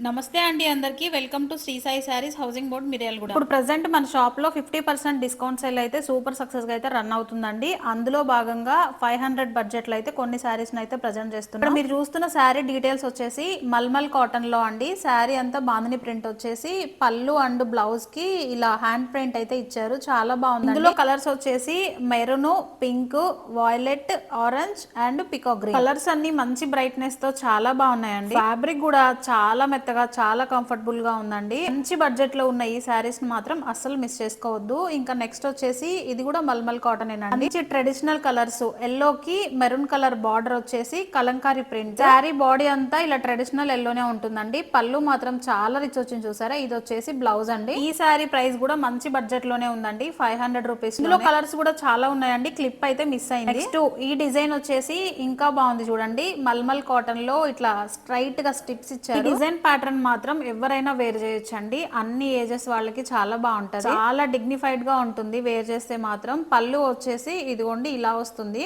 నమస్తే అండి అందరికి welcome to Sri Sai Sarees housing board Miryalaguda. ఇప్పుడు ప్రెసెంట్ మన షాప్ లో 50% డిస్కౌంట్ సేల్ అయితే సూపర్ సక్సెస్ గా అయితే రన్ అవుతుందండి. అందులో భాగంగా 500 బడ్జెట్ లో అయితే కొన్ని శారీస్ అయితే ప్రజెంట్ చేస్తున్నాం. ఇప్పుడు మీరు చూస్తున్న శారీ డీటెయిల్స్ వచ్చేసి మల్మల్ కాటన్ లో అండి. శారీ అంతా బాందిని ప్రింట్ వచ్చేసి పళ్ళు అండ్ బ్లౌజ్ కి ఇలా హ్యాండ్ ప్రింట్ అయితే ఇచ్చారు, చాలా బాగుంది. ఇందులో కలర్స్ వచ్చేసి maroon, pink, violet, orange and peacock green colours అన్ని మంచి బ్రైట్నెస్ తో చాలా బాగున్నాయండి. ఫ్యాబ్రిక్ కూడా చాలా మెత్తగా చాలా కంఫర్టబుల్ గా ఉందండి. మంచి బడ్జెట్ లో ఉన్న ఈ శారీస్ ని మాత్రం అస్సలు మిస్ చేసుకోవద్దు. ఇంకా నెక్స్ట్ వచ్చేసి ఇది కూడా మల్మల్ కాటన్ ఏనండి. మంచి ట్రెడిషనల్ కలర్స్, ఎల్లో కి మెరూన్ కలర్ బార్డర్ వచ్చేసి కలంకారీ ప్రింట్. శారీ బాడీ అంతా ఇలా ట్రెడిషనల్ ఎల్లోనే ఉంటుందండి. పళ్ళు మాత్రం చాలా రిచ్ వచ్చింది చూసారా. ఇది వచ్చేసి బ్లౌజ్ అండి. ఈ శారీ ప్రైస్ కూడా మంచి బడ్జెట్ లోనే ఉందండి, 500 రూపీస్. ఇందులో కలర్స్ కూడా చాలా ఉన్నాయండి, క్లిప్ అయితే మిస్ అయింది. నెక్స్ట్ ఈ డిజైన్ వచ్చేసి ఇంకా బాగుంది చూడండి. మల్మల్ కాటన్ లో ఇట్లా స్ట్రైట్ గా స్టిప్స్ ఇచ్చారు. డిజైన్ ప్యాటర్న్ మాత్రం ఎవరైనా వేర్ చేయొచ్చండి, అన్ని ఏజెస్ వాళ్ళకి చాలా బాగుంటది, చాలా డిగ్నిఫైడ్ గా ఉంటుంది వేర్ చేస్తే మాత్రం. పళ్ళు వచ్చేసి ఇదిగోండి ఇలా వస్తుంది.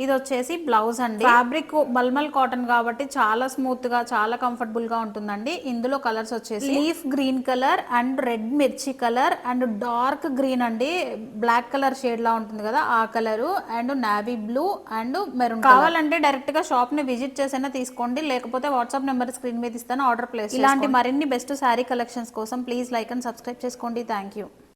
ఇది వచ్చేసి బ్లౌజ్ అండి. ఫ్యాబ్రిక్ మల్మల్ కాటన్ కాబట్టి చాలా స్మూత్ గా చాలా కంఫర్టబుల్ గా ఉంటుందండి. ఇందులో కలర్స్ వచ్చేసి leaf green colour and red మిర్చి కలర్ అండ్ డార్క్ గ్రీన్ అండి, బ్లాక్ కలర్ షేడ్ లా ఉంటుంది కదా ఆ colour and navy blue and maroon. కావాలంటే డైరెక్ట్ గా షాప్ ని విజిట్ చేసైనా తీసుకోండి, లేకపోతే వాట్సాప్ నెంబర్ స్క్రీన్ మీద ఇస్తాను, ఆర్డర్ ప్లేస్. ఇలాంటి మరిన్ని బెస్ట్ శారీ కలెక్షన్స్ కోసం ప్లీజ్ లైక్ అండ్ సబ్స్క్రైబ్ చేసుకోండి. Thank you.